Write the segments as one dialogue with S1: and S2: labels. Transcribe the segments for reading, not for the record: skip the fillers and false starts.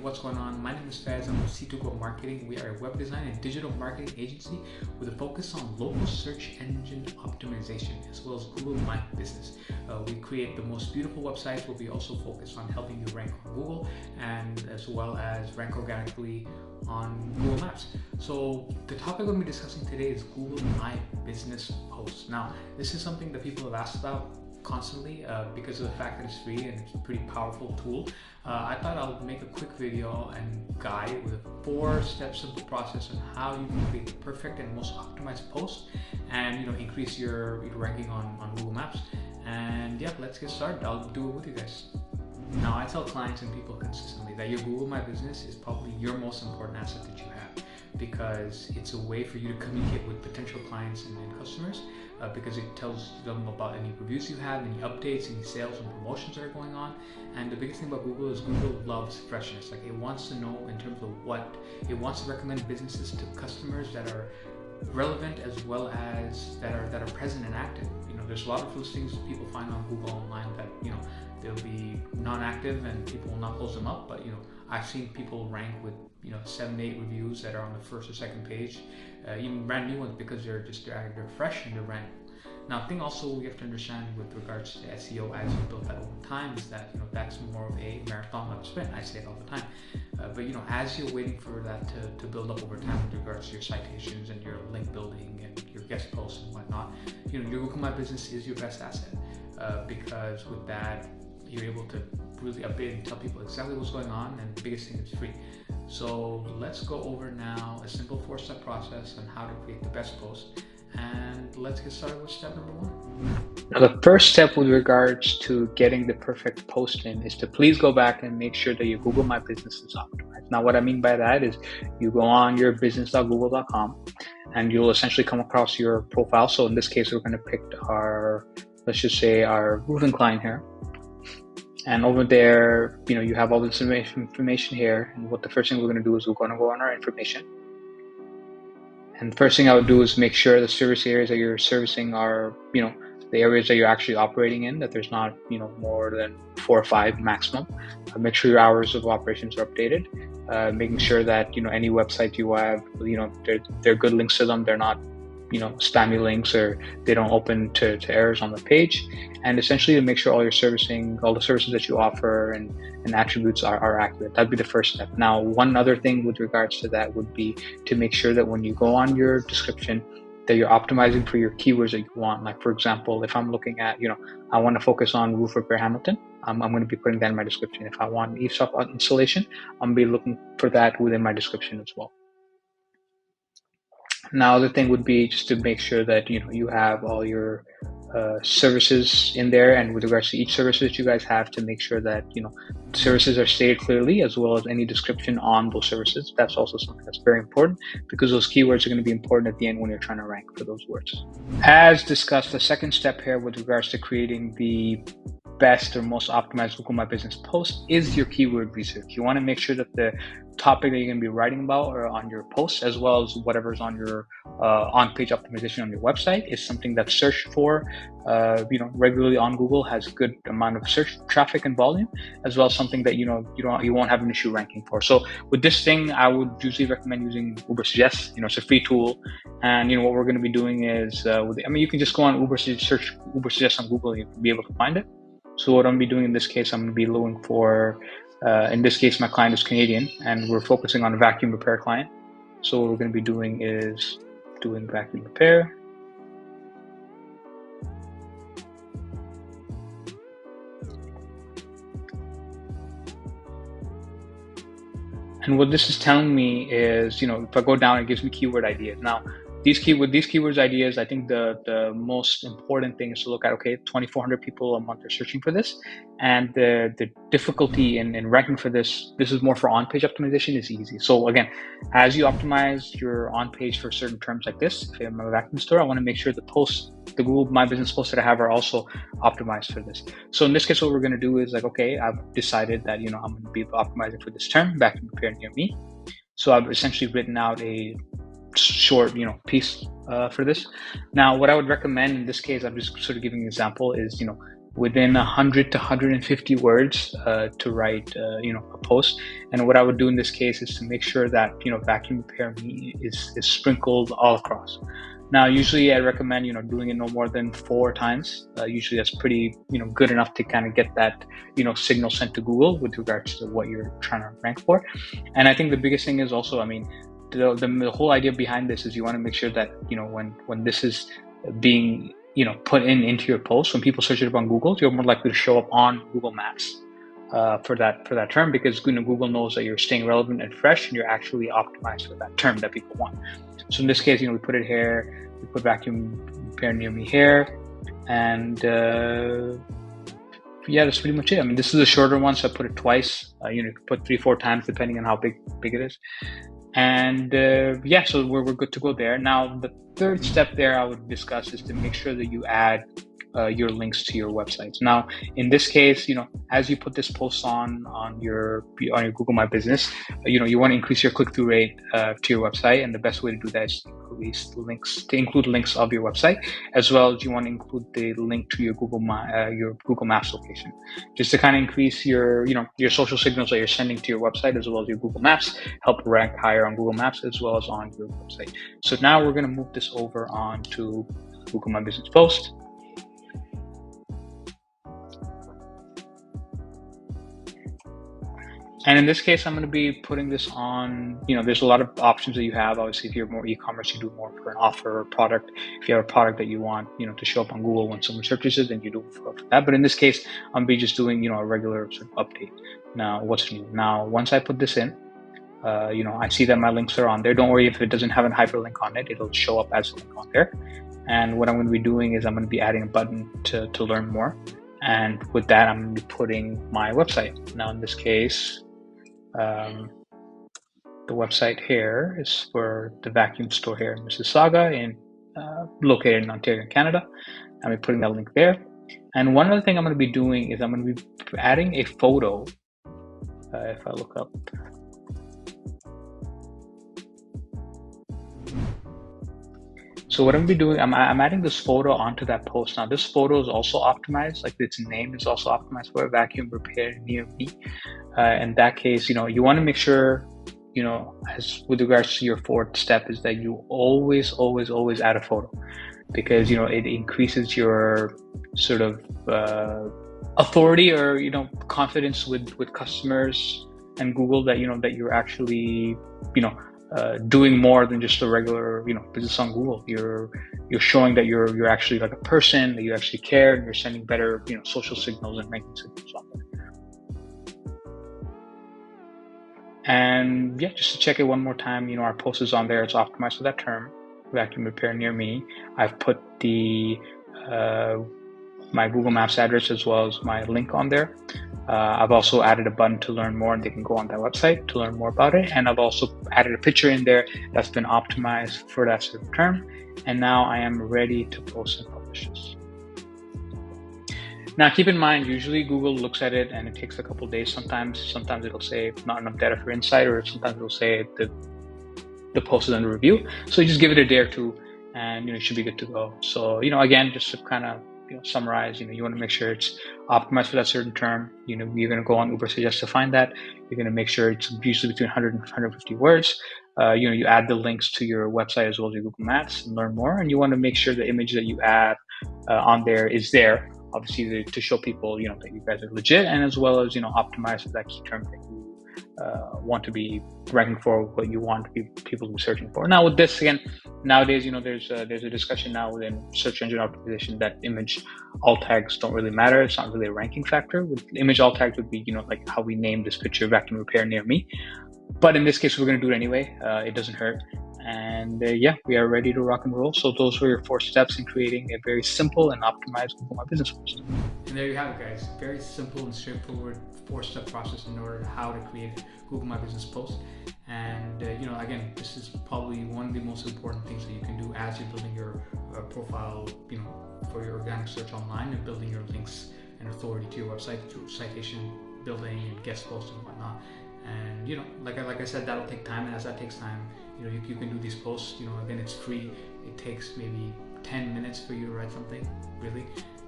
S1: what's going on? My name is Faz. I'm with C2Go Marketing. We are a web design and digital marketing agency with a focus on local search engine optimization as well as Google My Business. We create the most beautiful websites, but we also focus on helping you rank on Google and as well as rank organically on Google Maps. So the topic we're going to be discussing today is Google My Business posts. Now, this is something that people have asked about constantly because of the fact that it's free and it's a pretty powerful tool. I thought I'll make a quick video and guide with a 4-step simple process on how you can create the perfect and most optimized post and increase your ranking on Google Maps. And yeah, let's get started. I'll do it with you guys. Now, I tell clients and people consistently that your Google My Business is probably your most important asset that you have, because it's a way for you to communicate with potential clients and customers, because it tells them about any reviews you have, any updates, any sales and promotions that are going on. And the biggest thing about Google is Google loves freshness. Like, it wants to know in terms of what it wants to recommend businesses to customers that are relevant as well as that are present and active. There's a lot of listings people find on Google online that they'll be non-active and people will not close them up, but I've seen people rank with 7-8 reviews that are on the first or second page, even brand new ones, because they're fresh and they're brand new. Now, the thing also we have to understand with regards to SEO as you build that over time is that that's more of a marathon, not a sprint. I say it all the time. But as you're waiting for that to build up over time with regards to your citations and your link building and your guest posts and whatnot, your Google My Business is your best asset, because with that you're able to really update and tell people exactly what's going on, and the biggest thing is free. So let's go over now a simple 4-step process on how to create the best post, and let's get started with step number 1.
S2: Now, the first step with regards to getting the perfect post in is to please go back and make sure that your Google My Business is optimized. Now, what I mean by that is you go on your business.google.com and you'll essentially come across your profile. So in this case, we're going to pick let's just say our roofing client here. And over there, you have all this information here. And what the first thing we're going to do is we're going to go on our information. And the first thing I would do is make sure the service areas that you're servicing are, the areas that you're actually operating in, that there's not, more than 4 or 5 maximum. Make sure your hours of operations are updated. Making sure that, any website you have, they're good links to them. They're not, spammy links, or they don't open to errors on the page. And essentially to make sure all the services that you offer and attributes are accurate. That'd be the first step. Now, one other thing with regards to that would be to make sure that when you go on your description, that you're optimizing for your keywords that you want. Like, for example, if I'm looking at, I want to focus on roof repair Hamilton, I'm going to be putting that in my description. If I want eavesdrop installation, I'm going to be looking for that within my description as well. Now, the thing would be just to make sure that you have all your services in there, and with regards to each service that you guys have, to make sure that services are stated clearly, as well as any description on those services. That's also something that's very important, because those keywords are going to be important at the end when you're trying to rank for those words. As discussed, the second step here with regards to creating the best or most optimized Google My Business post is your keyword research. You want to make sure that the topic that you're going to be writing about or on your post, as well as whatever's on your on-page optimization on your website, is something that's searched for regularly on Google, has good amount of search traffic and volume, as well as something that you won't have an issue ranking for. So with this thing, I would usually recommend using Uber Suggest. It's a free tool, and what we're going to be doing is you can just go on search Uber Suggest on Google and you'll be able to find it. So what I'm going to be doing in this case, I'm going to be looking for, in this case, my client is Canadian, and we're focusing on a vacuum repair client. So what we're going to be doing is doing vacuum repair. And what this is telling me is, if I go down, it gives me keyword ideas. Now, these keywords ideas, I think the most important thing is to look at, okay, 2,400 people a month are searching for this, and the difficulty in ranking for this is more for on-page optimization, is easy. So again, as you optimize your on-page for certain terms like this, if I'm a vacuum store, I want to make sure the Google My Business posts that I have are also optimized for this. So in this case, what we're going to do is, like, okay, I've decided that I'm going to be optimizing for this term, vacuum repair near me. So I've essentially written out a short piece for this. Now, what I would recommend in this case, I'm just sort of giving an example, is within 100 to 150 words to write a post. And what I would do in this case is to make sure that vacuum repair me is sprinkled all across. Now usually I recommend doing it no more than 4 times. Usually that's pretty good enough to kind of get that signal sent to Google with regards to what you're trying to rank for. And I think the biggest thing is also, I mean, the whole idea behind this is you want to make sure that when this is being put into your post, when people search it up on Google, you're more likely to show up on Google Maps for that term, because Google knows that you're staying relevant and fresh and you're actually optimized for that term that people want. So in this case, we put it here, we put vacuum repair near me here, and yeah, that's pretty much it. I mean, this is a shorter one, so I put it twice. You can put 3-4 times depending on how big it is. And yeah, so we're good to go there. Now, the third step there I would discuss is to make sure that you add your links to your websites. Now, in this case, as you put this post on your Google My Business, you want to increase your click-through rate to your website, and the best way to do that is to include links of your website, as well as you want to include the link to your Google Maps location, just to kind of increase your social signals that you're sending to your website as well as your Google Maps, help rank higher on Google Maps as well as on your website. So now we're going to move this over on to Google My Business post. And in this case, I'm going to be putting this on, there's a lot of options that you have. Obviously, if you're more e-commerce, you do more for an offer or product. If you have a product that you want, to show up on Google when someone searches it, then you do for that. But in this case, I'm be just doing, a regular sort of update. Now, what's new? Now, once I put this in, I see that my links are on there. Don't worry if it doesn't have a hyperlink on it, it'll show up as a link on there. And what I'm going to be doing is I'm going to be adding a button to learn more. And with that, I'm going to be putting my website. Now, in this case, the website here is for the vacuum store here in Mississauga, located in Ontario, Canada. I'm going to be putting that link there. And one other thing I'm going to be doing is I'm going to be adding a photo. If I look up, so what I'm going to be doing, I'm adding this photo onto that post. Now, this photo is also optimized, like its name is also optimized for vacuum repair near me. In that case, you want to make sure, as with regards to your fourth step, is that you always add a photo, because it increases your sort of authority or confidence with customers and Google that that you're actually doing more than just a regular business on Google. You're showing that you're actually like a person, that you actually care, and you're sending better social signals and ranking signals on there. And yeah, just to check it one more time, our post is on there. It's optimized for that term, vacuum repair near me. I've put the my Google Maps address as well as my link on there. I've also added a button to learn more, and they can go on that website to learn more about it. And I've also added a picture in there that's been optimized for that certain term. And now I am ready to post and publish this. Now, keep in mind, usually Google looks at it and it takes a couple of days. Sometimes it'll say not enough data for insight, or sometimes it'll say the post is under review. So you just give it a day or two, and you should be good to go. So again, just to kind of summarize, you want to make sure it's optimized for that certain term. You're going to go on Uber Suggest to find that. You're going to make sure it's usually between 100 and 150 words. You add the links to your website as well as your Google Maps and learn more. And you want to make sure the image that you add on there is there, obviously to show people, that you guys are legit, and as well as, optimize for that key term that you want to be ranking for, what you want people to be searching for. Now, with this, again, nowadays, there's a discussion now within search engine optimization that image alt tags don't really matter. It's not really a ranking factor. With image alt tags would be, like how we named this picture, vacuum repair near me. But in this case, we're going to do it anyway. It doesn't hurt. And yeah, we are ready to rock and roll. So those were your 4 steps in creating a very simple and optimized Google My Business post.
S1: And there you have it, guys. Very simple and straightforward 4-step process in order to how to create a Google My Business post. And again, this is probably one of the most important things that you can do as you're building your profile, for your organic search online, and building your links and authority to your website through citation building and guest posts and whatnot. And like I said, that'll take time, and as that takes time, you can do these posts. Again, it's free. It takes maybe 10 minutes for you to write something, really.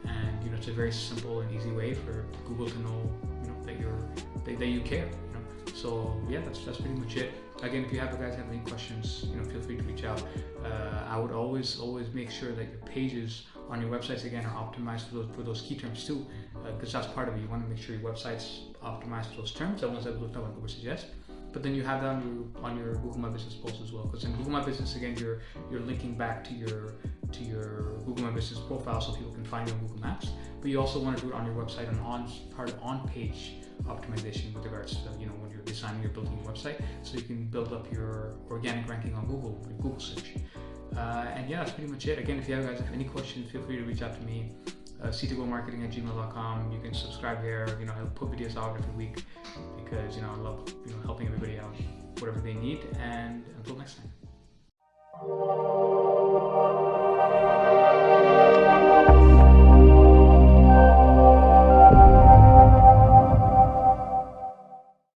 S1: and it's a very simple and easy way for Google to know that you care. So yeah, that's pretty much it. Again, if you guys have any questions, feel free to reach out. I would always make sure that your pages on your websites again are optimized for those key terms too, because that's part of it. You want to make sure your website's optimized for those terms, the ones that we looked up on Google Suggest. But then you have that on your Google My Business post as well, because in Google My Business again, you're linking back to your Google My Business profile so people can find you on Google Maps. But you also want to do it on your website and part of on-page optimization with regards to when you're designing or building your website, so you can build up your organic ranking on Google search. And yeah, that's pretty much it. Again, if you guys have any questions, feel free to reach out to me. c2gomarketing@gmail.com. You can subscribe here. I put videos out every week because I love helping everybody out whatever they need. And until next time.